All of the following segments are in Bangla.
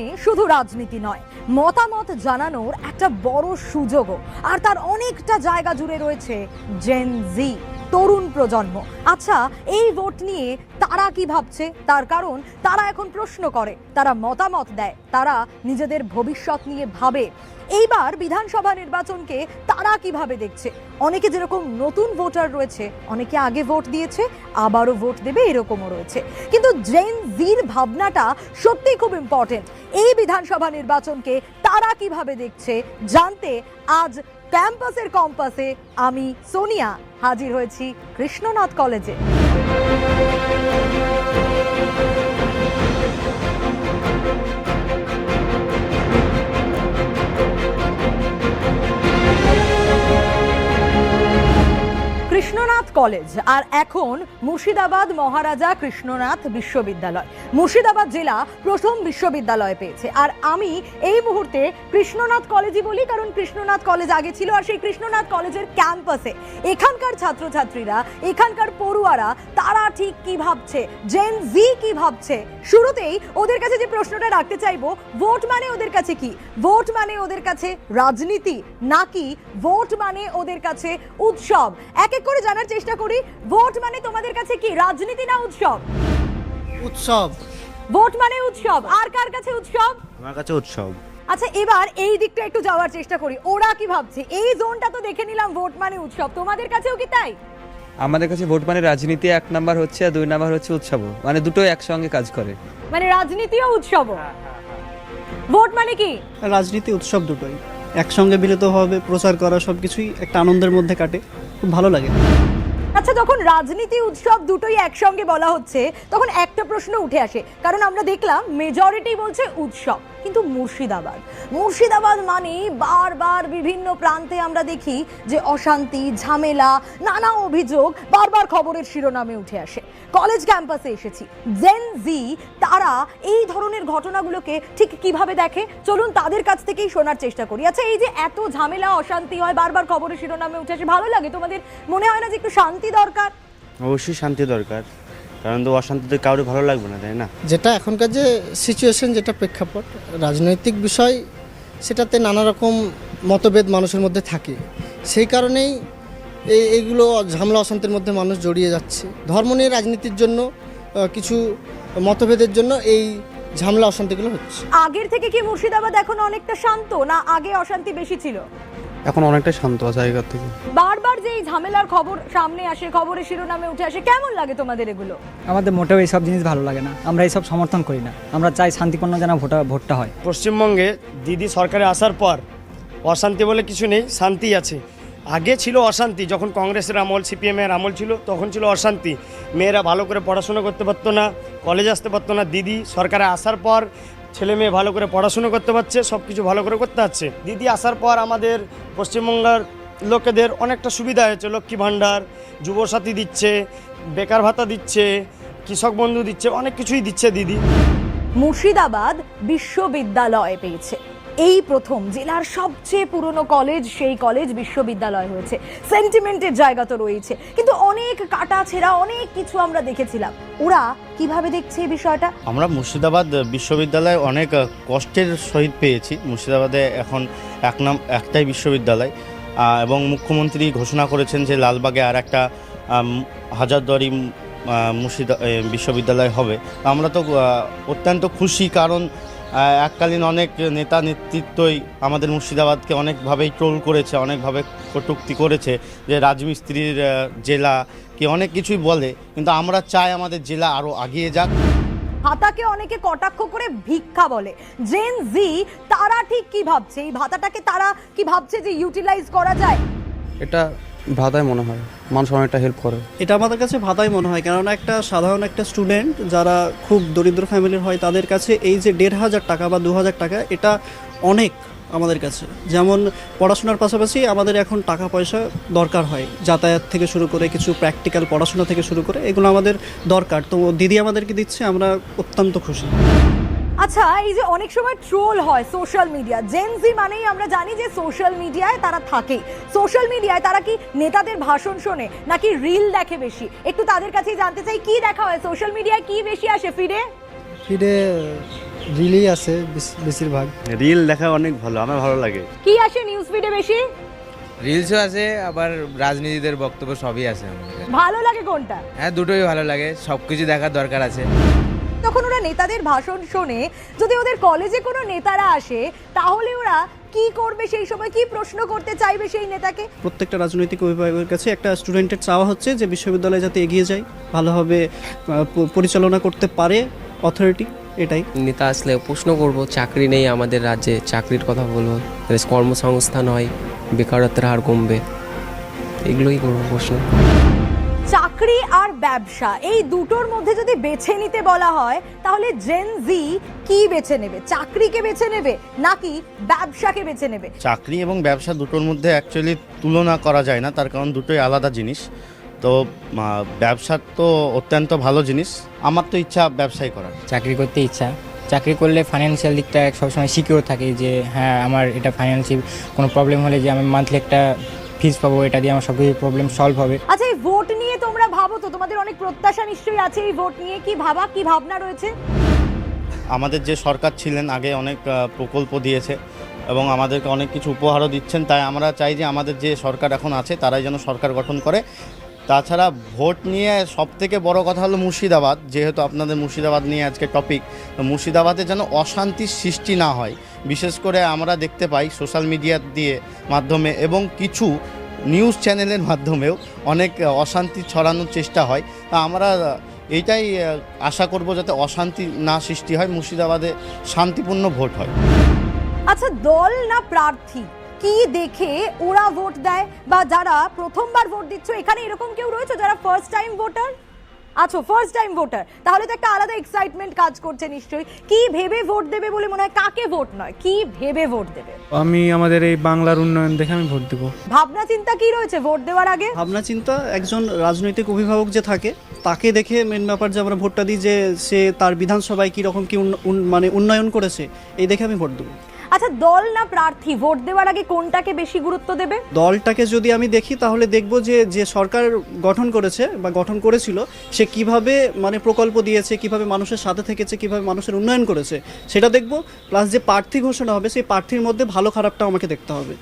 মানে শুধু রাজনীতি নয়, মতামত জানানোর একটা বড় সুযোগও। আর তার অনেকটা জায়গা জুড়ে রয়েছে জেন জি, তরুণ প্রজন্ম। আচ্ছা, এই ভোট নিয়ে তারা কি ভাবছে? তার কারণ তারা এখন প্রশ্ন করে, তারা মতামত দেয়, তারা নিজেদের ভবিষ্যৎ নিয়ে ভাবে। এইবার বিধানসভা নির্বাচনকে তারা কিভাবে দেখছে? অনেকে যেরকম নতুন ভোটার রয়েছে, অনেকে আগে ভোট দিয়েছে, আবারও ভোট দেবে, এরকমও রয়েছে। কিন্তু জেন জির ভাবনাটা সত্যিই খুব ইম্পর্টেন্ট। এই বিধানসভা নির্বাচনকে তারা কিভাবে দেখছে জানতে আজ ক্যাম্পাসের কম্পাসে আমি সোনিয়া হাজির হয়েছি কৃষ্ণনাথ কলেজে। কৃষ্ণনাথ কলেজ আর এখন মুর্শিদাবাদ মহারাজা কৃষ্ণনাথ বিশ্ববিদ্যালয়। মুর্শিদাবাদ জেলা প্রথম বিশ্ববিদ্যালয় পেয়েছে। আর আমি এই মুহূর্তে কৃষ্ণনাথ কলেজই বলি, কারণ কৃষ্ণনাথ কলেজ আগে ছিল। আর সেই কৃষ্ণনাথ কলেজের ক্যাম্পাসে এখানকার ছাত্রছাত্রীরা, এখানকার পড়ুয়ারা, তারা ঠিক কি ভাবছে, জেন জি কি ভাবছে। শুরুতেই ওদের কাছে যে প্রশ্নটা রাখতে চাইবো, ভোট মানে ওদের কাছে কি? ভোট মানে ওদের কাছে রাজনীতি, নাকি ভোট মানে ওদের কাছে উৎসব? এক এক করে জানার চেষ্টা করি। ভোট মানে তোমাদের কাছে কি, রাজনীতি না উৎসব? উৎসব। ভোট মানে উৎসব। আর কার কাছে উৎসব? আমার কাছে উৎসব। আচ্ছা, এবার এই দিকটা একটু যাওয়ার চেষ্টা করি, ওরা কি ভাবছে। এই জোনটা তো দেখে নিলাম ভোট মানে উৎসব, তোমাদের কাছেও কি তাই? আমাদের কাছে ভোট মানে রাজনীতি এক নাম্বার হচ্ছে, আর দুই নাম্বার হচ্ছে উৎসব, মানে দুটোই একসঙ্গে কাজ করে। মানে রাজনীতিও উৎসব। ভোট মানে কি? রাজনীতি উৎসব দুটোই একসঙ্গে মিলিতভাবে প্রচার করা, সবকিছুই একটা আনন্দের মধ্যে কাটে, খুব ভালো লাগে। আচ্ছা, যখন রাজনীতি উৎসব দুটোই একসঙ্গে বলা হচ্ছে, তখন একটা প্রশ্ন উঠে আসে, কারণ আমরা দেখলাম মেজরিটি বলছে উৎসব, কিন্তু মুর্শিদাবাদ মানে বারবার বিভিন্ন প্রান্তে আমরা দেখি যে অশান্তি, ঝামেলা, নানা অভিযোগ বারবার খবরের শিরোনামে উঠে আসে। কলেজ ক্যাম্পাসে এসেছি, জেন জি তারা এই ধরনের ঘটনাগুলোকে ঠিক কিভাবে দেখে, চলুন তাদের কাছ থেকেই শোনার চেষ্টা করি। আচ্ছা, এই যে এত ঝামেলা, অশান্তি হয়, বারবার খবরের শিরোনামে উঠে আসে, ভালো লাগে তোমাদের? মনে হয় না যে একটু শান্তি দরকার? অবশ্যই শান্তি দরকার, কারণ তো অশান্তিতে কারোর ভালো লাগবে না, তাই না? যেটা এখনকার যে সিচুয়েশন, যেটা প্রেক্ষাপট রাজনৈতিক বিষয়, সেটাতে নানা রকম মতভেদ মানুষের মধ্যে থাকে। সেই কারণেই এইগুলো ঝামেলা অশান্তির মধ্যে মানুষ জড়িয়ে যাচ্ছে। ধর্ম নিয়ে রাজনীতির জন্য, কিছু মতভেদের জন্য এই ঝামেলা অশান্তিগুলো হচ্ছে। আগের থেকে কি মুর্শিদাবাদ এখন অনেকটা শান্ত, না আগে অশান্তি বেশি ছিল? এখন অনেকটা শান্ত আছে আগের থেকে। বারবার যে এই ঝামেলার খবর সামনে আসে, খবরের শিরোনামে উঠে আসে, কেমন লাগে তোমাদের এগুলো? আমাদের মোটেও এইসব জিনিস ভালো লাগে না, আমরা এইসব সমর্থন করি না। আমরা চাই শান্তিপূর্ণ যেন ভোটটা হয়। পশ্চিমবঙ্গে দিদি সরকারে আসার পর অশান্তি বলে কিছু নেই, শান্তি আছে। আগে ছিল অশান্তি, যখন কংগ্রেসের আমল, সিপিএমের আমল ছিল, তখন ছিল অশান্তি। মেয়েরা ভালো করে পড়াশোনা করতে পারতো না, কলেজে আসতে পারতো না। দিদি সরকারে আসার পর ছেলে মেয়ে ভালো করে পড়াশুনো করতে পারছে, সব কিছু ভালো করে করতে পারছে। দিদি আসার পর আমাদের পশ্চিমবঙ্গের লোকেদের অনেকটা সুবিধা হয়েছে। লক্ষ্মী ভাণ্ডার, যুবসাথী দিচ্ছে, বেকার ভাতা দিচ্ছে, কৃষক বন্ধু দিচ্ছে, অনেক কিছুই দিচ্ছে দিদি। মুর্শিদাবাদ বিশ্ববিদ্যালয় পেয়েছে, এই প্রথম জেলার সবচেয়ে পুরনো কলেজ, সেই কলেজ বিশ্ববিদ্যালয় হয়েছে। সেন্টিমেন্টের জায়গা তো রয়েছে, কিন্তু অনেক কাটা ছেঁড়া, অনেক কিছু আমরা দেখেছিলাম। ওরা কিভাবে দেখছে এই বিষয়টা? আমরা মুর্শিদাবাদ বিশ্ববিদ্যালয় অনেক কষ্টের সহিত পেয়েছি। মুর্শিদাবাদে এখন একটাই বিশ্ববিদ্যালয়, এবং মুখ্যমন্ত্রী ঘোষণা করেছেন যে লালবাগে আর একটা হাজারদুয়ারি বিশ্ববিদ্যালয় হবে। আমরা তো অত্যন্ত খুশি, কারণ এককালীন অনেক নেতা নেতৃত্বই আমাদের মুর্শিদাবাদকে অনেকভাবেই ট্রোল করেছে, অনেকভাবে কটূক্তি করেছে, যে রাজমিস্ত্রির জেলা কি অনেক কিছুই বলে। কিন্তু আমরা চাই আমাদের জেলা আরও এগিয়ে যাক। ভাতাকে অনেকে কটাক্ষ করে ভিক্ষা বলে। জেন জি তারা ঠিক কি ভাবছে? এই ভাতাটাকে তারা কি ভাবছে যে ইউটিলাইজ করা যায়? এটা ভাতায় মনে হয় মানুষ অনেকটা হেল্প করে। এটা আমাদের কাছে ভাতাই মনে হয়, কেননা একটা সাধারণ একটা স্টুডেন্ট যারা খুব দরিদ্র ফ্যামিলির হয়, তাদের কাছে এই যে ১,৫০০ টাকা বা ২,০০০ টাকা, এটা অনেক আমাদের কাছে। যেমন পড়াশোনার পাশাপাশি আমাদের এখন টাকা পয়সা দরকার হয়, যাতায়াত থেকে শুরু করে কিছু প্র্যাকটিক্যাল পড়াশোনা থেকে শুরু করে, এগুলো আমাদের দরকার। তো দিদি আমাদেরকে দিচ্ছে, আমরা অত্যন্ত খুশি। আচ্ছা, এই যে অনেক সময় ট্রোল হয় সোশ্যাল মিডিয়া, জেন জি মানেই আমরা জানি যে সোশ্যাল মিডিয়ায় তারা থাকে। সোশ্যাল মিডিয়ায় তারা কি নেতাদের ভাষণ শোনে, নাকি রিল দেখে বেশি? একটু তাদের কাছেই জানতে চাই, কি দেখা হয় সোশ্যাল মিডিয়ায়, কি বেশি আসে ফিরে? রিলই আছে বেশিরভাগ। রিল দেখা অনেক ভালো, আমার ভালো লাগে। কি আসে নিউজ ফিডে বেশি? রিলসও আছে, আবার রাজনীতিদের বক্তব্য সবই আছে আমাদের। ভালো লাগে কোনটা? হ্যাঁ, দুটোই ভালো লাগে, সব কিছু দেখার দরকার আছে। তখন ওরা নেতাদের ভাষণ শোনে, যদি ওদের কলেজে কোনো নেতারা আসে তাহলে ওরা কি করবে, সেই সময় কি প্রশ্ন করতে চাইবে সেই নেতাকে? প্রত্যেকটা রাজনৈতিক অভিভাবকের কাছে একটা স্টুডেন্টের চাওয়া হচ্ছে যে বিশ্ববিদ্যালয় যাতে এগিয়ে যায়, ভালোভাবে পরিচালনা করতে পারে অথরিটি, এটাই। নেতা আসলে প্রশ্ন করব, চাকরি নেই আমাদের রাজ্যে, চাকরির কথা বলবো, কর্মসংস্থান হয়, বেকারত্বের হার কমবে, এগুলোই করবো প্রশ্ন। চাকরি আর ব্যবসা, এই দুটোর মধ্যে যদি বেছে নিতে বলা হয় তাহলে জেন জি কি বেছে নেবে? চাকরিকে বেছে নেবে নাকি ব্যবসাকে বেছে নেবে? চাকরি এবং ব্যবসা দুটোর মধ্যে অ্যাকচুয়ালি তুলনা করা যায় না, তার কারণ দুটোই আলাদা জিনিস। তো ব্যবসা তো অত্যন্ত ভালো জিনিস, আমার তো ইচ্ছা ব্যবসাই করার। চাকরি করতে ইচ্ছা, চাকরি করলে ফাইন্যান্সিয়াল দিকটা সবসময় সিকিউর থাকে, যে হ্যাঁ আমার এটা ফাইন্যান্সিয়াল কোনো প্রবলেম হলে যে আমি মান্থলি একটা ফিজ পাবো, এটা দিয়ে আমার সব কিছু প্রবলেম সলভ হবে। আচ্ছা, এই ভোট নিয়ে তোমরা ভাবো তো, তোমাদের অনেক প্রত্যাশা নিশ্চয়ই আছে এই ভোট নিয়ে, কি ভাবনা রয়েছে? আমাদের যে সরকার ছিলেন আগে অনেক প্রকল্প দিয়েছে এবং আমাদেরকে অনেক কিছু উপহারও দিচ্ছেন, তাই আমরা চাই যে আমাদের যে সরকার এখন আছে তারাই যেন সরকার গঠন করে। তাছাড়া ভোট নিয়ে সবথেকে বড় কথা হলো মুর্শিদাবাদ, যেহেতু আপনাদের মুর্শিদাবাদ নিয়ে আজকে টপিক, তো মুর্শিদাবাদে যেন অশান্তির সৃষ্টি না হয়। বিশেষ করে আমরা দেখতে পাই সোশ্যাল মিডিয়া দিয়ে মাধ্যমে এবং কিছু নিউজ চ্যানেলের মাধ্যমেও অনেক অশান্তি ছড়ানোর চেষ্টা হয়। তা আমরা এইটাই আশা করব যাতে অশান্তি না সৃষ্টি হয়, মুর্শিদাবাদে শান্তিপূর্ণ ভোট হয়। আচ্ছা, দল না প্রার্থী, কি দেখে ওরা ভোট দেয়? বা যারা প্রথমবার ভোট দিচ্ছ, এখানে এরকম কেউ রয়েছে যারা ফার্স্ট টাইম ভোটার? আচ্ছা, ফার্স্ট টাইম ভোটার, তাহলে তো একটা আলাদা এক্সাইটমেন্ট কাজ করছে নিশ্চয়ই। কি ভেবে ভোট দেবে বলে মনে হয়? কাকে ভোট নয়, কি ভেবে ভোট দেবে? আমি আমাদের এই বাংলার উন্নয়ন দেখে আমি ভোট দেবো। ভাবনা চিন্তা কি রয়েছে ভোট দেওয়ার আগে? ভাবনা চিন্তা, একজন রাজনৈতিক অভিভাবক যে থাকে তাকে দেখে মেন ব্যাপার যে আমরা ভোটটা দিই, যে সে তার বিধানসভায় কীরকম কি মানে উন্নয়ন করেছে, এই দেখে আমি ভোট দেবো। আচ্ছা, দল না প্রার্থী, ভোট দেওয়ার আগে কোনটাকে বেশি গুরুত্ব দেবে? দলটাকে যদি আমি দেখি তাহলে দেখব যে সরকার গঠন করেছে বা গঠন করেছিল সে কিভাবে মানে প্রকল্প দিয়েছে, কিভাবে মানুষের সাথে থেকেছে, কিভাবে মানুষের উন্নয়ন করেছে সেটা দেখব। প্লাস যে প্রার্থী ঘোষণা হবে সেই প্রার্থীর মধ্যে ভালো খারাপটা আমাকে দেখতে হবে।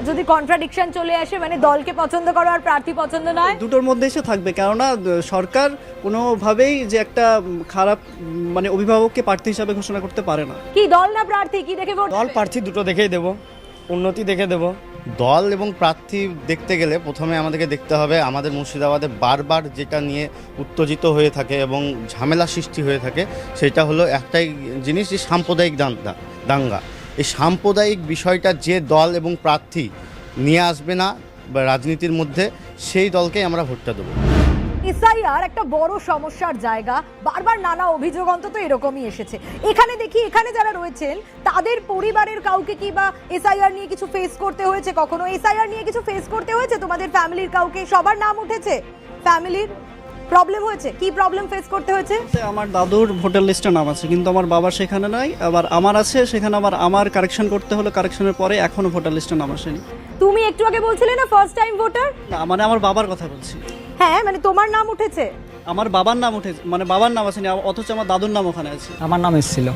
যদি কন্ট্রাডিকশন চলে আসে, মানে দলকে পছন্দ করো আর প্রার্থী পছন্দ নয়, দুটোর মধ্যে এসে থাকবে, কেননা সরকার কোনোভাবেই যে একটা খারাপ মানে অভিভাবককে প্রার্থী হিসাবে ঘোষণা করতে পারে না। কি দল না প্রার্থী, কি দেখে ভোট? দল প্রার্থী দুটো দেখেই দেবো, উন্নতি দেখে দেবো। দল এবং প্রার্থী দেখতে গেলে প্রথমে আমাদেরকে দেখতে হবে আমাদের মুর্শিদাবাদে বারবার যেটা নিয়ে উত্তেজিত হয়ে থাকে এবং ঝামেলা সৃষ্টি হয়ে থাকে, সেটা হলো একটাই জিনিস, যে সাম্প্রদায়িক দাঙ্গা। এই সাম্প্রদায়িক বিষয়টা যে দল এবং প্রার্থী নিয়ে আসবে না বা রাজনীতির মধ্যে, সেই দলকেই আমরা ভোটটা দেবো। এসআইআর একটা বড় সমস্যার জায়গা, বারবার নানা অভিযোগ অন্তত এরকমই এসেছে। এখানে দেখি, এখানে যারা রয়েছেন তাদের পরিবারের কাউকে কি বা এসআইআর নিয়ে কিছু ফেস করতে হয়েছে? কখনো এসআইআর নিয়ে কিছু ফেস করতে হয়েছে তোমাদের ফ্যামিলির কাউকে? সবার নাম উঠেছে, ফ্যামিলির প্রবলেম হয়েছে? কি প্রবলেম ফেস করতে হয়েছে? আমার দাদুর ভোটার লিস্টে নাম আছে, কিন্তু আমার বাবার সেখানে নাই, আবার আমার আছে, সেখানে আবার আমার কারেকশন করতে হলো, কারেকশনের পরে এখনো ভোটার লিস্টে নাম আসেনি। তুমি একটু আগে বলছিলে না ফার্স্ট টাইম ভোটার? না, মানে আমার বাবার কথা বলছি। হ্যাঁ, মানে তোমার নাম উঠেছে? আমার বাবার নাম উঠেছে, মানে বাবার নাম আসেনি, অথচ আমার দাদুর নাম ওখানে আছে। আমার নাম এসেছিল,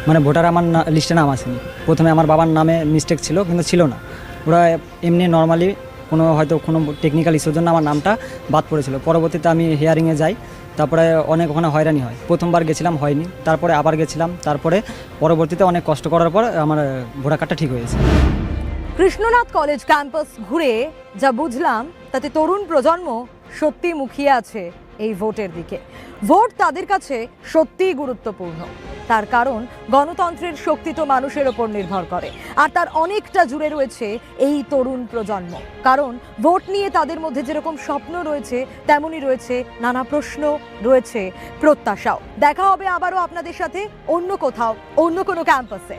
মানে ভোটার আমার লিস্টে নাম আসেনি। প্রথমে আমার বাবার নামে মিস্টেক ছিল, কিন্তু ছিল না, ওরা এমনি নর্মালি হয়তো কোনো টেকনিক্যাল ইস্যুর জন্য আমার নামটা বাদ পড়েছিল। পরবর্তীতে আমি হিয়ারিংয়ে যাই, তারপরে অনেক ওখানে হয়রানি হয়। প্রথমবার গেছিলাম, হয়নি, তারপরে আবার গেছিলাম, তারপরে পরবর্তীতে অনেক কষ্ট করার পর আমার ভোটার কার্ডটা ঠিক হয়েছে। কৃষ্ণনাথ কলেজ ক্যাম্পাস ঘুরে যা বুঝলাম, তাতে তরুণ প্রজন্ম সত্যি মুখিয়ে আছে এই ভোটের দিকে। ভোট তাদের কাছে সত্যিই গুরুত্বপূর্ণ, তার কারণ গণতন্ত্রের শক্তি তো মানুষের ওপর নির্ভর করে, আর তার অনেকটা জুড়ে রয়েছে এই তরুণ প্রজন্ম। কারণ ভোট নিয়ে তাদের মধ্যে যেরকম স্বপ্ন রয়েছে, তেমনই রয়েছে নানা প্রশ্ন, রয়েছে প্রত্যাশাও। দেখা হবে আবারও আপনাদের সাথে অন্য কোথাও, অন্য কোনো ক্যাম্পাসে।